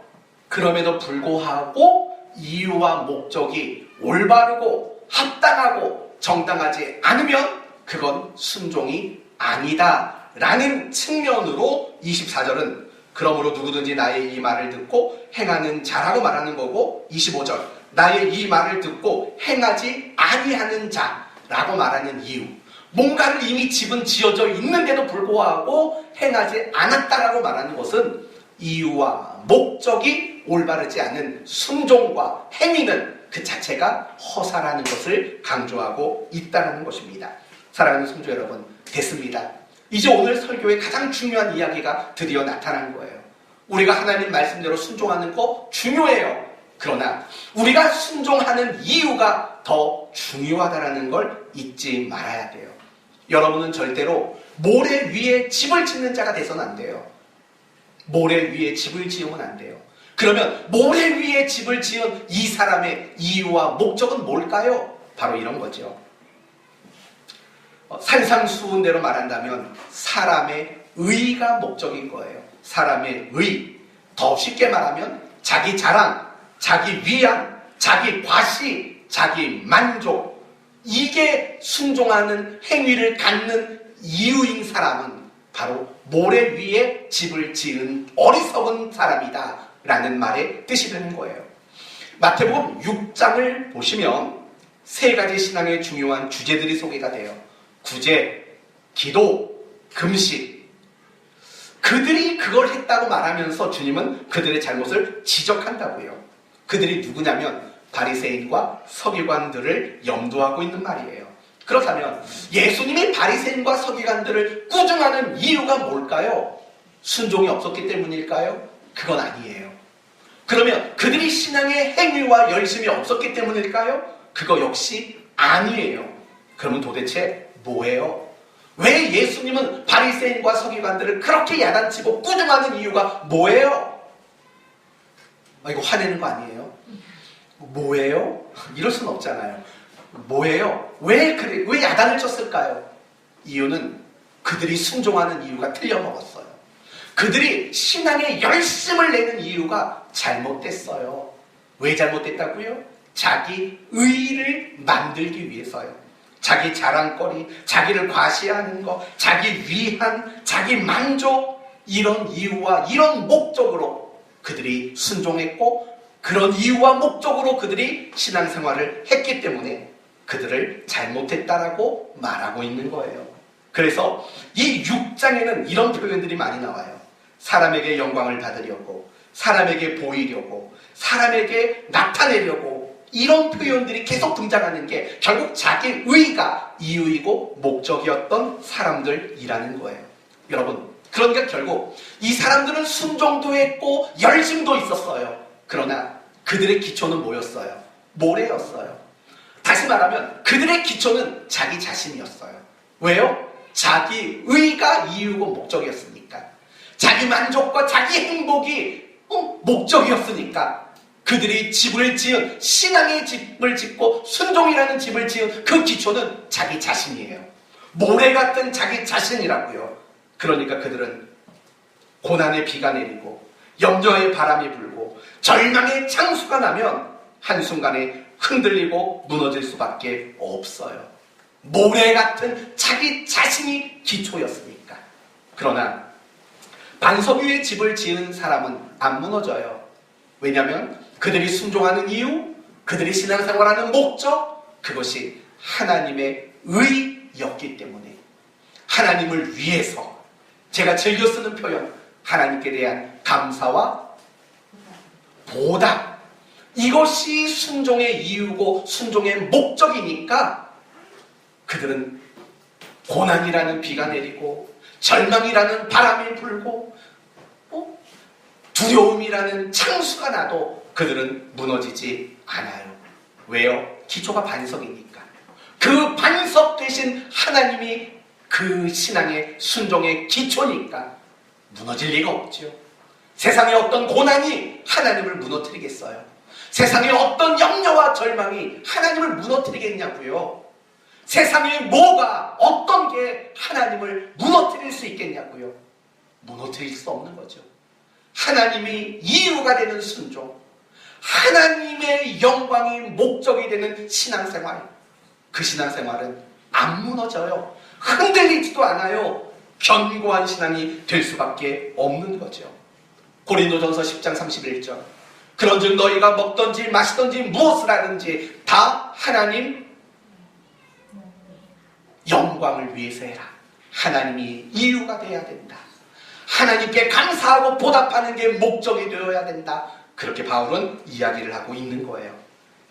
그럼에도 불구하고 이유와 목적이 올바르고 합당하고 정당하지 않으면 그건 순종이 아니다라는 측면으로 24절은 그러므로 누구든지 나의 이 말을 듣고 행하는 자라고 말하는 거고, 25절 나의 이 말을 듣고 행하지 아니하는 자라고 말하는 이유, 뭔가를 이미 집은 지어져 있는데도 불구하고 행하지 않았다라고 말하는 것은 이유와 목적이 올바르지 않은 순종과 행위는 그 자체가 허사라는 것을 강조하고 있다는 것입니다. 사랑하는 성도 여러분, 됐습니다. 이제 오늘 설교의 가장 중요한 이야기가 드디어 나타난 거예요. 우리가 하나님 말씀대로 순종하는 거 중요해요. 그러나 우리가 순종하는 이유가 더 중요하다는 걸 잊지 말아야 돼요. 여러분은 절대로 모래 위에 집을 짓는 자가 돼서는 안 돼요. 모래 위에 집을 지으면 안 돼요. 그러면 모래 위에 집을 지은 이 사람의 이유와 목적은 뭘까요? 바로 이런 거죠. 산상수훈대로 말한다면 사람의 의가 목적인 거예요. 사람의 의. 더 쉽게 말하면 자기 자랑, 자기 위안, 자기 과시, 자기 만족. 이게 순종하는 행위를 갖는 이유인 사람은 바로 모래 위에 집을 지은 어리석은 사람이다 라는 말의 뜻이 되는 거예요. 마태복음 6장을 보시면 세 가지 신앙의 중요한 주제들이 소개가 돼요. 구제, 기도, 금식. 그들이 그걸 했다고 말하면서 주님은 그들의 잘못을 지적한다고요. 그들이 누구냐면 바리새인과 서기관들을 염두하고 있는 말이에요. 그렇다면 예수님이 바리새인과 서기관들을 꾸중하는 이유가 뭘까요? 순종이 없었기 때문일까요? 그건 아니에요. 그러면 그들이 신앙의 행위와 열심이 없었기 때문일까요? 그거 역시 아니에요. 그러면 도대체 뭐예요? 왜 예수님은 바리새인과 서기관들을 그렇게 야단치고 꾸중하는 이유가 뭐예요? 이거 화내는 거 아니에요? 뭐예요? 이럴 순 없잖아요. 뭐예요? 왜 야단을 쳤을까요? 이유는 그들이 순종하는 이유가 틀려먹었어요. 그들이 신앙에 열심을 내는 이유가 잘못됐어요. 왜 잘못됐다고요? 자기 의의를 만들기 위해서요. 자기 자랑거리, 자기를 과시하는 것, 자기 위한, 자기 만족, 이런 이유와 이런 목적으로 그들이 순종했고, 그런 이유와 목적으로 그들이 신앙생활을 했기 때문에 그들을 잘못했다라고 말하고 있는 거예요. 그래서 이 6장에는 이런 표현들이 많이 나와요. 사람에게 영광을 받으려고, 사람에게 보이려고, 사람에게 나타내려고, 이런 표현들이 계속 등장하는 게 결국 자기 의가 이유이고 목적이었던 사람들이라는 거예요. 여러분, 그러니까 결국 이 사람들은 순종도 했고 열심도 있었어요. 그러나 그들의 기초는 뭐였어요? 모래였어요. 다시 말하면 그들의 기초는 자기 자신이었어요. 왜요? 자기 의가 이유고 목적이었으니까. 자기 만족과 자기 행복이 목적이었으니까. 그들이 집을 지은, 신앙의 집을 짓고 순종이라는 집을 지은 그 기초는 자기 자신이에요. 모래 같은 자기 자신이라고요. 그러니까 그들은 고난의 비가 내리고 염려의 바람이 불고 절망의 창수가 나면 한순간에 흔들리고 무너질 수밖에 없어요. 모래 같은 자기 자신이 기초였으니까. 그러나 반석 위에 집을 지은 사람은 안 무너져요. 왜냐하면 그들이 순종하는 이유, 그들이 신앙생활하는 목적, 그것이 하나님의 의였기 때문에 하나님을 위해서, 제가 즐겨 쓰는 표현, 하나님께 대한 감사와 보답, 이것이 순종의 이유고 순종의 목적이니까 그들은 고난이라는 비가 내리고 절망이라는 바람이 불고 두려움이라는 창수가 나도 그들은 무너지지 않아요. 왜요? 기초가 반석이니까. 그 반석 대신 하나님이 그 신앙의 순종의 기초니까 무너질 리가 없죠. 세상의 어떤 고난이 하나님을 무너뜨리겠어요? 세상의 어떤 염려와 절망이 하나님을 무너뜨리겠냐고요? 세상에 뭐가 어떤 게 하나님을 무너뜨릴 수 있겠냐고요? 무너뜨릴 수 없는 거죠. 하나님이 이유가 되는 순종, 하나님의 영광이 목적이 되는 신앙생활, 그 신앙생활은 안 무너져요. 흔들리지도 않아요. 견고한 신앙이 될 수밖에 없는 거죠. 고린도전서 10장 31절, 그런즉 너희가 먹든지 마시든지 무엇을 하든지 다 하나님 영광을 위해서 해라. 하나님이 이유가 돼야 된다. 하나님께 감사하고 보답하는 게 목적이 되어야 된다. 그렇게 바울은 이야기를 하고 있는 거예요.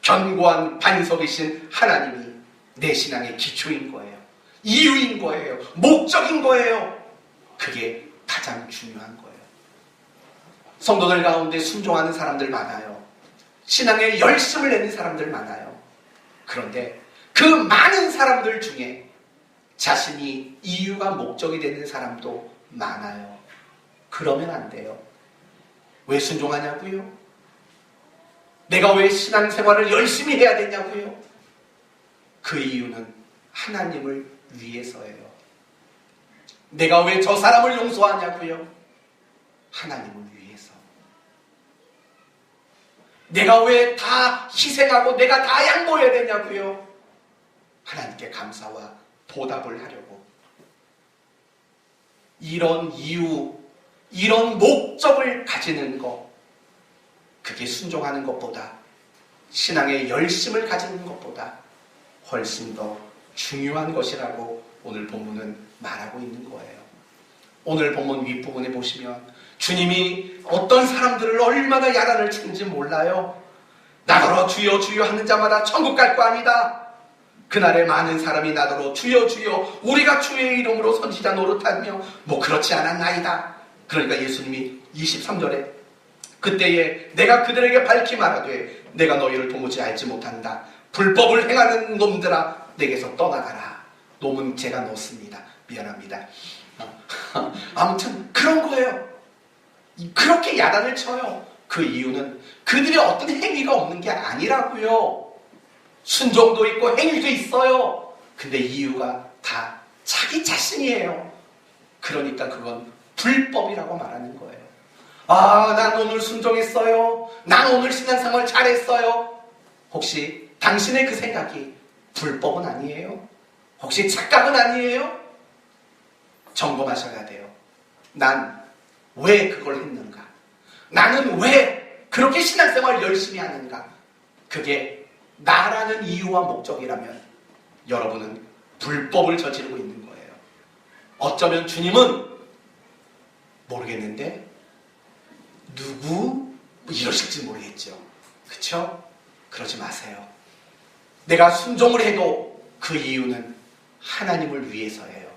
견고한 반석이신 하나님이 내 신앙의 기초인 거예요. 이유인 거예요. 목적인 거예요. 그게 가장 중요한 거예요. 성도들 가운데 순종하는 사람들 많아요. 신앙에 열심을 내는 사람들 많아요. 그런데 그 많은 사람들 중에 자신이 이유가 목적이 되는 사람도 많아요. 그러면 안 돼요. 왜 순종하냐고요? 내가 왜 신앙생활을 열심히 해야 되냐고요? 그 이유는 하나님을 위해서예요. 내가 왜 저 사람을 용서하냐고요? 하나님을 위해서. 내가 왜 다 희생하고 내가 다 양보해야 되냐고요? 하나님께 감사와 보답을 하려고. 이런 이유, 이런 목적을 가지는 것, 그게 순종하는 것보다, 신앙의 열심을 가지는 것보다 훨씬 더 중요한 것이라고 오늘 본문은 말하고 있는 거예요. 오늘 본문 윗부분에 보시면 주님이 어떤 사람들을 얼마나 야단을 치는지 몰라요. 나더러 주여 주여 하는 자마다 천국 갈 거 아니다. 그날에 많은 사람이 나더러 주여 주여 우리가 주의 이름으로 선지자 노릇하며 뭐 그렇지 않았나이다. 그러니까 예수님이 23절에 그때에 내가 그들에게 밝히 말하되 내가 너희를 도무지 알지 못한다. 불법을 행하는 놈들아 내게서 떠나가라. 놈은 제가 넣습니다. 미안합니다. 아무튼 그런 거예요. 그렇게 야단을 쳐요. 그 이유는 그들의 어떤 행위가 없는 게 아니라고요. 순종도 있고 행위도 있어요. 근데 이유가 다 자기 자신이에요. 그러니까 그건 불법이라고 말하는 거예요. 아, 난 오늘 순종했어요. 난 오늘 신앙생활 잘했어요. 혹시 당신의 그 생각이 불법은 아니에요? 혹시 착각은 아니에요? 점검하셔야 돼요. 난 왜 그걸 했는가? 나는 왜 그렇게 신앙생활을 열심히 하는가? 그게 나라는 이유와 목적이라면 여러분은 불법을 저지르고 있는 거예요. 어쩌면 주님은 모르겠는데 누구 이러실지 모르겠죠. 그렇죠? 그러지 마세요. 내가 순종을 해도 그 이유는 하나님을 위해서예요.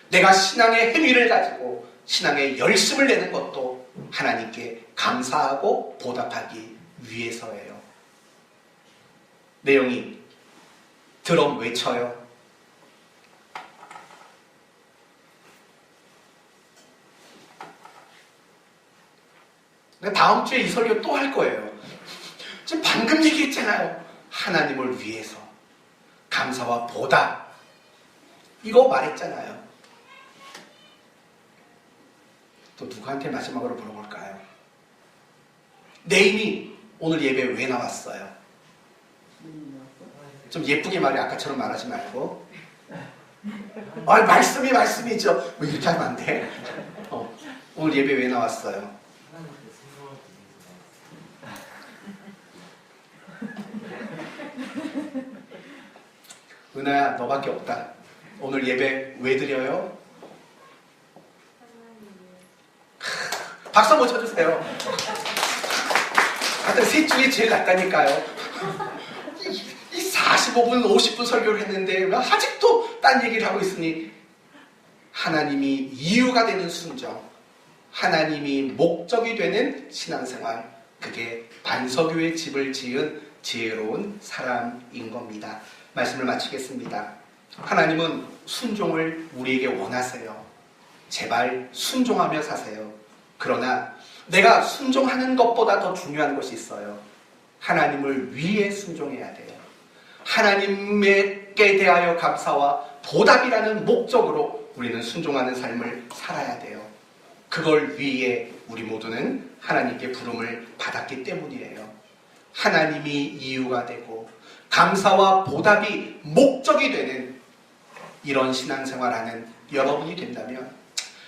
내가 신앙의 행위를 가지고 신앙의 열심을 내는 것도 하나님께 감사하고 보답하기 위해서예요. 내용이 드럼 외쳐요. 다음 주에 이 설교 또 할 거예요. 지금 방금 얘기했잖아요. 하나님을 위해서 감사와 보답 이거 말했잖아요. 또 누구한테 마지막으로 물어볼까요? 네임이 오늘 예배 왜 나왔어요? 좀 예쁘게 말해. 아까처럼 말하지 말고. 말씀이죠. 뭐 이렇게 하면 안 돼. 오늘 예배 왜 나왔어요? 은하야, 너밖에 없다. 오늘 예배 왜 드려요? 박수 한번 쳐주세요. 하여튼 셋 중에 제일 낫다니까요. 이 45분, 50분 설교를 했는데 왜 아직도 딴 얘기를 하고 있으니 하나님이 이유가 되는 순종, 하나님이 목적이 되는 신앙생활, 그게 반석유의 집을 지은 지혜로운 사람인 겁니다. 말씀을 마치겠습니다. 하나님은 순종을 우리에게 원하세요. 제발 순종하며 사세요. 그러나 내가 순종하는 것보다 더 중요한 것이 있어요. 하나님을 위해 순종해야 돼요. 하나님께 대하여 감사와 보답이라는 목적으로 우리는 순종하는 삶을 살아야 돼요. 그걸 위해 우리 모두는 하나님께 부름을 받았기 때문이에요. 하나님이 이유가 되고 감사와 보답이 목적이 되는 이런 신앙생활하는 여러분이 된다면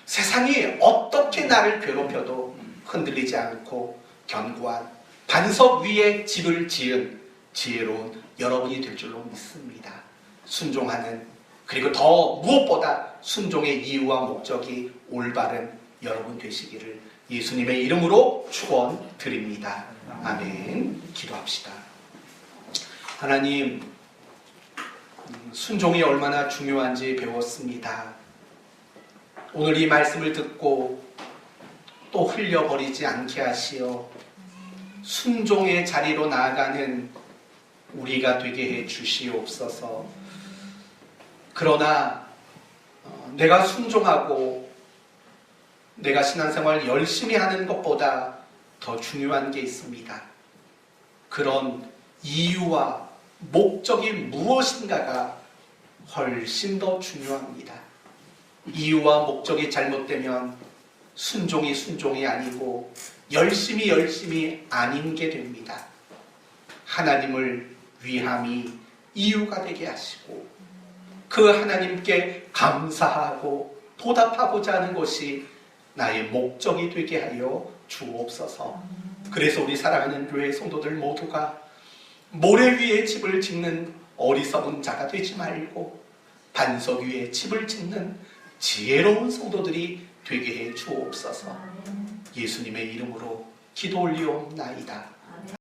세상이 어떻게 나를 괴롭혀도 흔들리지 않고 견고한 반석 위에 집을 지은 지혜로운 여러분이 될 줄로 믿습니다. 순종하는, 그리고 더 무엇보다 순종의 이유와 목적이 올바른 여러분 되시기를 예수님의 이름으로 축원드립니다. 아멘. 기도합시다. 하나님, 순종이 얼마나 중요한지 배웠습니다. 오늘 이 말씀을 듣고 또 흘려버리지 않게 하시어 순종의 자리로 나아가는 우리가 되게 해 주시옵소서. 그러나 내가 순종하고 내가 신앙생활 열심히 하는 것보다 더 중요한 게 있습니다. 그런 이유와 목적이 무엇인가가 훨씬 더 중요합니다. 이유와 목적이 잘못되면 순종이 아니고 열심히 아닌 게 됩니다. 하나님을 위함이 이유가 되게 하시고 그 하나님께 감사하고 보답하고자 하는 것이 나의 목적이 되게 하여 주옵소서. 그래서 우리 사랑하는 교회 성도들 모두가 모래 위에 집을 짓는 어리석은 자가 되지 말고 반석 위에 집을 짓는 지혜로운 성도들이 되게 해 주옵소서. 예수님의 이름으로 기도 올리옵나이다.